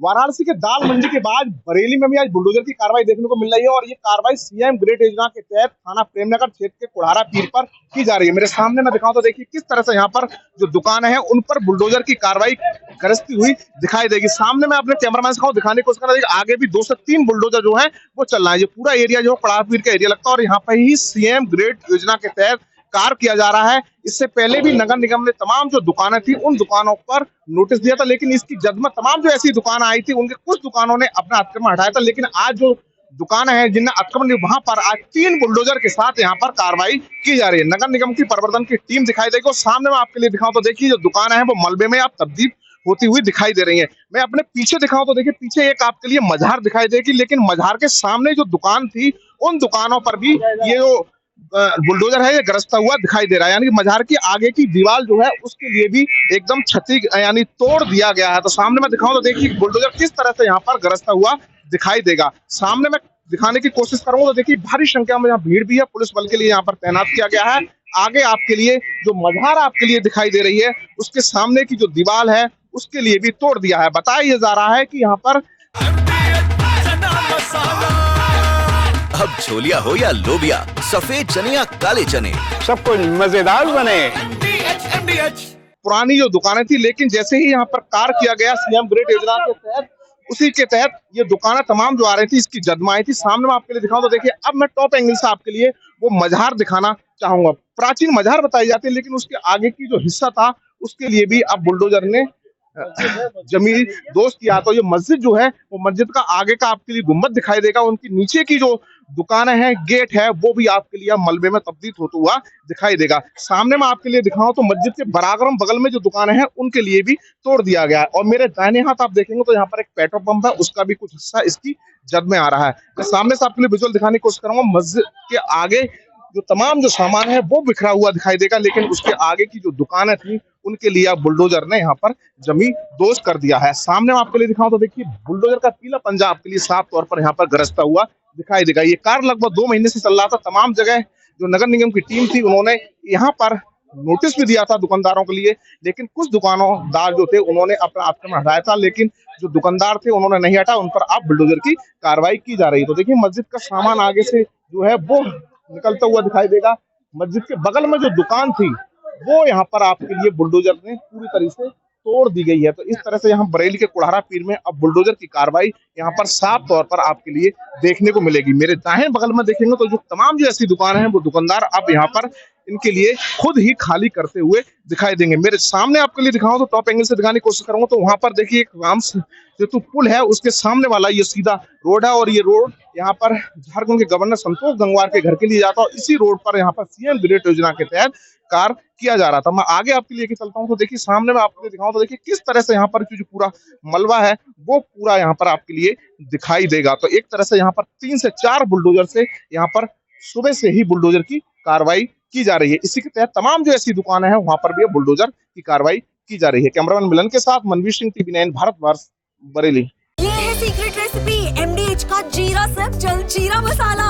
वाराणसी के दाल मंडी के बाद बरेली में भी आज बुलडोजर की कार्रवाई देखने को मिल रही है और ये कार्रवाई सीएम ग्रेट योजना के तहत थाना प्रेमनगर क्षेत्र के कुड़ारा पीर पर की जा रही है। मेरे सामने मैं दिखाऊं तो देखिए किस तरह से यहाँ पर जो दुकानें हैं उन पर बुलडोजर की कार्रवाई गरजती हुई दिखाई देगी। सामने मैं अपने कैमरामैन को दिखाने की कोशिश कर रहा हूं, आगे भी 2 से 3 बुलडोजर जो है वो चल रहा है। ये पूरा एरिया जो कुड़ारा पीर का एरिया लगता है और यहाँ पर ही सीएम ग्रेट योजना के तहत कार्य किया जा रहा है। इससे पहले भी नगर निगम ने तमाम जो दुकानें थी उन दुकानों पर नोटिस दिया था, लेकिन इसकी जद में तमाम जो ऐसी दुकानें आई थी उनके कुछ दुकानों ने अपना अतिक्रमण हटाया था। लेकिन आज जो दुकानें हैं जिनने अतिक्रमण, वहां पर आज 3 बुलडोजर के साथ यहाँ पर कार्रवाई की जा रही है। नगर निगम की प्रवर्तन की टीम दिखाई देगी और सामने मैं आपके लिए दिखाऊं तो देखिए जो दुकानें हैं वो मलबे में अब तब्दील होती हुई दिखाई दे रही है। मैं अपने पीछे दिखाऊं तो देखिए पीछे एक आपके लिए मजार दिखाई देगी, लेकिन मजार के सामने जो दुकान थी उन दुकानों पर भी ये जो बुलडोजर है ये गरजता हुआ दिखाई दे रहा है। यानी कि मजार की आगे की दीवार जो है उसके लिए भी एकदम क्षति यानी तोड़ दिया गया है। तो सामने मैं दिखाऊं तो देखिए बुलडोजर किस तरह से यहाँ पर गरजता हुआ दिखाई देगा। सामने मैं दिखाने की कोशिश करूंगा तो देखिए भारी संख्या में यहाँ भीड़ भी है, पुलिस बल के लिए यहाँ पर तैनात किया गया है। आगे आपके लिए जो मजार आपके लिए दिखाई दे रही है उसके सामने की जो दीवार है उसके लिए भी तोड़ दिया है। बताया जा रहा है कि यहाँ पर अब छोलिया हो या लोबिया, सफेद चने या काले चने, सब कुछ मजेदार बने। पुरानी जो दुकानें थी, लेकिन जैसे ही यहाँ पर कार्य किया गया सीएम ग्रेट योजना के तहत, उसी के तहत ये दुकानें तमाम जो आ रही थी इसकी जद में आई थी। सामने मैं आपके लिए दिखाऊं तो देखिए अब मैं टॉप एंगल से आपके लिए वो मजार दिखाना चाहूंगा। प्राचीन मजार बताई जाती है, लेकिन उसके आगे की जो हिस्सा था उसके लिए भी अब बुलडोजर ने जमीन दोस्त किया। तो ये मस्जिद जो है वो मस्जिद का आगे का आपके लिए गुम्बद दिखाई देगा, उनकी नीचे की जो दुकानें हैं, गेट है, वो भी आपके लिए मलबे में तब्दील होता हुआ दिखाई देगा। सामने मैं आपके लिए दिखाऊं तो मस्जिद के बराबर बगल में जो दुकानें हैं उनके लिए भी तोड़ दिया गया है। और मेरे दाहिने हाथ आप देखेंगे तो यहाँ पर एक पेट्रोल पंप है, उसका भी कुछ हिस्सा इसकी जद में आ रहा है। मैं सामने से आपके लिए विजुअल दिखाने की कोशिश करूंगा। मस्जिद के आगे जो तमाम जो सामान है वो बिखरा हुआ दिखाई देगा, लेकिन उसके आगे की जो दुकानें थी उनके लिए बुलडोजर ने यहाँ पर जमीन दोस्त कर दिया है। सामने मैं आपके लिए दिखाऊं तो देखिए बुलडोजर का पीला पंजा आपके लिए साफ तौर पर यहाँ पर गरजता हुआ दिखाई देगा। ये कार्य लगभग 2 महीने से चल रहा था। तमाम जगह जो नगर निगम की टीम थी उन्होंने यहाँ पर नोटिस भी दिया था दुकानदारों के लिए, लेकिन कुछ दुकानदार जो थे उन्होंने अपना अतिक्रमण हटाया था, लेकिन जो दुकानदार थे उन्होंने नहीं हटा, उन पर अब बुलडोजर की कार्रवाई की जा रही है। तो देखिए मस्जिद का सामान आगे से जो है वो निकलता हुआ दिखाई देगा। मस्जिद के बगल में जो दुकान थी वो यहाँ पर आपके लिए बुलडोजर ने पूरी तरह से तोड़ दी गई है। तो इस तरह से यहाँ बरेली के कुड़ारा पीर में अब बुलडोजर की कार्रवाई यहाँ पर साफ तौर पर आपके लिए देखने को मिलेगी। मेरे दाहिने बगल में देखेंगे तो जो तमाम जो ऐसी दुकानें हैं वो दुकानदार अब यहाँ पर इनके लिए खुद ही खाली करते हुए दिखाई देंगे। मेरे सामने आपके लिए दिखाऊं तो टॉप एंगल से दिखाने की कोशिश करूंगा तो वहां पर देखिए एक राम सेतु पुल है, उसके सामने वाला ये सीधा रोड है और ये रोड यहाँ पर झारखंड के गवर्नर संतोष गंगवार के घर के लिए जाता है। इसी रोड पर यहाँ पर सीएम ग्रेट योजना के तहत कार्य किया जा रहा था। मैं आगे आपके लिए चलता हूँ तो देखिए सामने में आपको दिखाऊं तो देखिए किस तरह से यहाँ पर जो पूरा मलबा है वो पूरा यहाँ पर आपके लिए दिखाई देगा। तो एक तरह से यहाँ पर 3 से 4 बुलडोजर से यहाँ पर सुबह से ही बुलडोजर की कार्रवाई की जा रही है। इसी के तहत तमाम जो ऐसी दुकानें हैं वहां पर भी बुलडोजर की कार्रवाई की जा रही है। कैमरामैन मिलन के साथ मनवीर सिंह, TV9 भारतवर्ष, बरेली। ये है सीक्रेट रेसिपी MDH का जीरा सब जलजीरा मसाला।